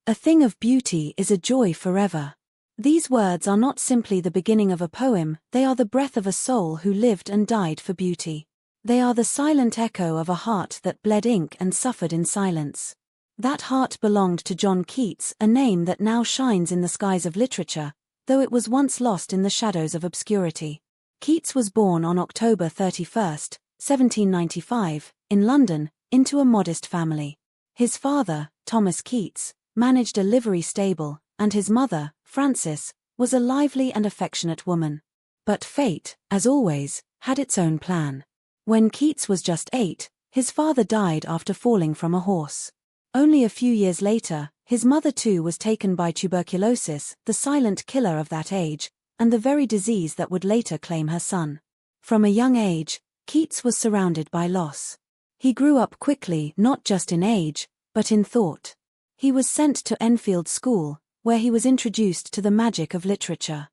A thing of beauty is a joy forever. These words are not simply the beginning of a poem, they are the breath of a soul who lived and died for beauty. They are the silent echo of a heart that bled ink and suffered in silence. That heart belonged to John Keats, a name that now shines in the skies of literature, though it was once lost in the shadows of obscurity. Keats was born on October 31, 1795, in London, into a modest family. His father, Thomas Keats, managed a livery stable, and his mother, Frances, was a lively and affectionate woman. But fate, as always, had its own plan. When Keats was just 8, his father died after falling from a horse. Only a few years later, his mother too was taken by tuberculosis, the silent killer of that age, and the very disease that would later claim her son. From a young age, Keats was surrounded by loss. He grew up quickly, not just in age, but in thought. He was sent to Enfield School, where he was introduced to the magic of literature.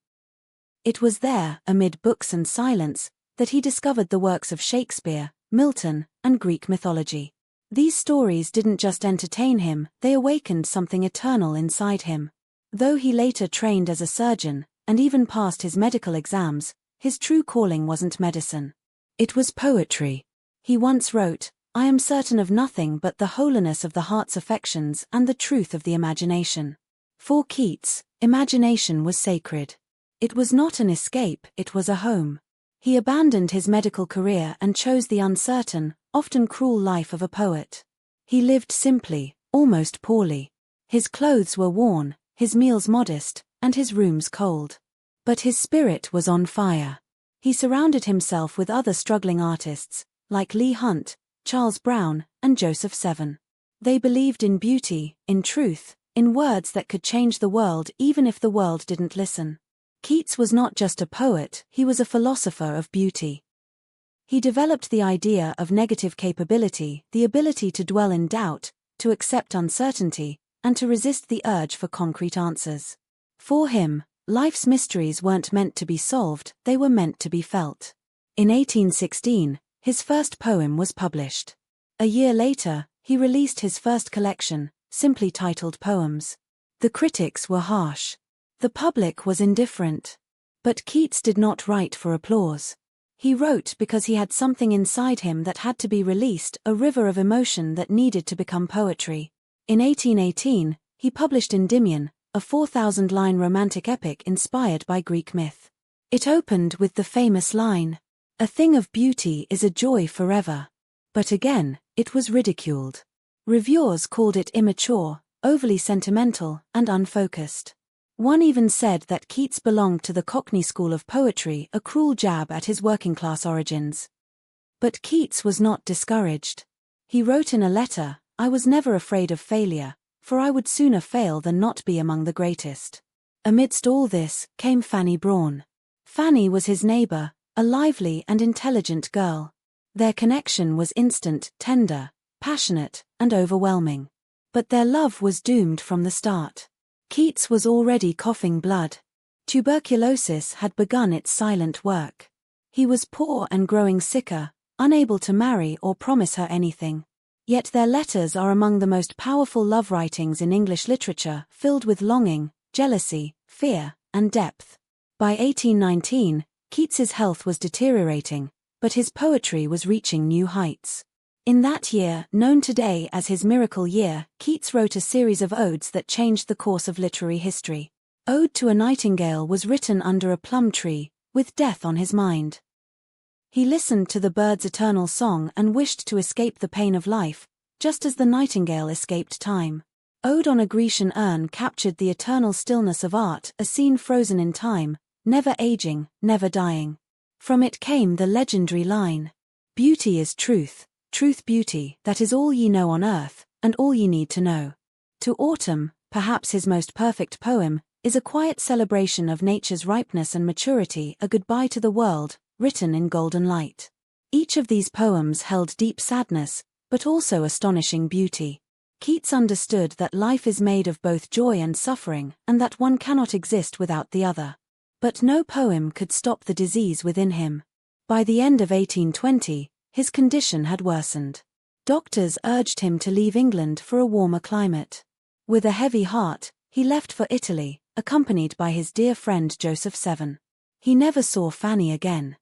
It was there, amid books and silence, that he discovered the works of Shakespeare, Milton, and Greek mythology. These stories didn't just entertain him, they awakened something eternal inside him. Though he later trained as a surgeon, and even passed his medical exams, his true calling wasn't medicine. It was poetry. He once wrote, "I am certain of nothing but the holiness of the heart's affections and the truth of the imagination." For Keats, imagination was sacred. It was not an escape, it was a home. He abandoned his medical career and chose the uncertain, often cruel life of a poet. He lived simply, almost poorly. His clothes were worn, his meals modest, and his rooms cold. But his spirit was on fire. He surrounded himself with other struggling artists, like Leigh Hunt, Charles Brown, and Joseph Seven. They believed in beauty, in truth, in words that could change the world even if the world didn't listen. Keats was not just a poet, he was a philosopher of beauty. He developed the idea of negative capability, the ability to dwell in doubt, to accept uncertainty, and to resist the urge for concrete answers. For him, life's mysteries weren't meant to be solved, they were meant to be felt. In 1816, his first poem was published. A year later, he released his first collection, simply titled Poems. The critics were harsh. The public was indifferent. But Keats did not write for applause. He wrote because he had something inside him that had to be released, a river of emotion that needed to become poetry. In 1818, he published Endymion, a 4,000-line romantic epic inspired by Greek myth. It opened with the famous line, "A thing of beauty is a joy forever." But again, it was ridiculed. Reviewers called it immature, overly sentimental, and unfocused. One even said that Keats belonged to the Cockney school of poetry, a cruel jab at his working-class origins. But Keats was not discouraged. He wrote in a letter, "I was never afraid of failure, for I would sooner fail than not be among the greatest." Amidst all this, came Fanny Brawne. Fanny was his neighbor, a lively and intelligent girl. Their connection was instant, tender, passionate, and overwhelming. But their love was doomed from the start. Keats was already coughing blood. Tuberculosis had begun its silent work. He was poor and growing sicker, unable to marry or promise her anything. Yet their letters are among the most powerful love writings in English literature, filled with longing, jealousy, fear, and depth. By 1819, Keats's health was deteriorating, but his poetry was reaching new heights. In that year, known today as his miracle year, Keats wrote a series of odes that changed the course of literary history. Ode to a Nightingale was written under a plum tree, with death on his mind. He listened to the bird's eternal song and wished to escape the pain of life, just as the nightingale escaped time. Ode on a Grecian Urn captured the eternal stillness of art, a scene frozen in time, never aging, never dying. From it came the legendary line, "Beauty is truth. Truth beauty, that is all ye know on earth, and all ye need to know." To Autumn, perhaps his most perfect poem, is a quiet celebration of nature's ripeness and maturity, a goodbye to the world, written in golden light. Each of these poems held deep sadness, but also astonishing beauty. Keats understood that life is made of both joy and suffering, and that one cannot exist without the other. But no poem could stop the disease within him. By the end of 1820, his condition had worsened. Doctors urged him to leave England for a warmer climate. With a heavy heart, he left for Italy, accompanied by his dear friend Joseph VII. He never saw Fanny again.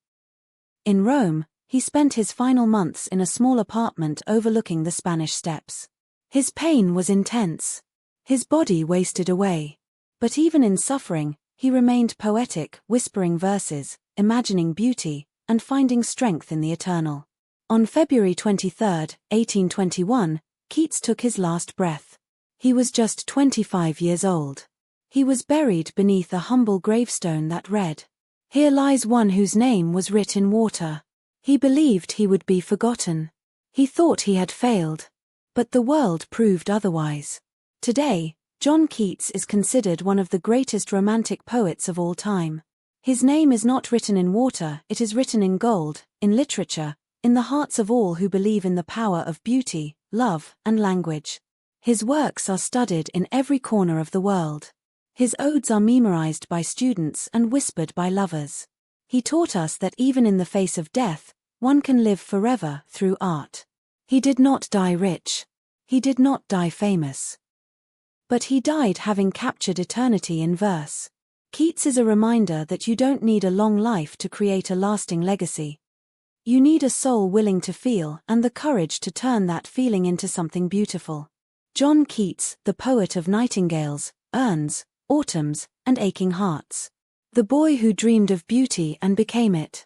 In Rome, he spent his final months in a small apartment overlooking the Spanish Steps. His pain was intense. His body wasted away. But even in suffering, he remained poetic, whispering verses, imagining beauty, and finding strength in the eternal. On February 23, 1821, Keats took his last breath. He was just 25 years old. He was buried beneath a humble gravestone that read, "Here lies one whose name was writ in water." He believed he would be forgotten. He thought he had failed. But the world proved otherwise. Today, John Keats is considered one of the greatest romantic poets of all time. His name is not written in water, it is written in gold, in literature, in the hearts of all who believe in the power of beauty, love, and language. His works are studied in every corner of the world. His odes are memorized by students and whispered by lovers. He taught us that even in the face of death, one can live forever through art. He did not die rich. He did not die famous. But he died having captured eternity in verse. Keats is a reminder that you don't need a long life to create a lasting legacy. You need a soul willing to feel and the courage to turn that feeling into something beautiful. John Keats, the poet of nightingales, urns, autumns, and aching hearts. The boy who dreamed of beauty and became it.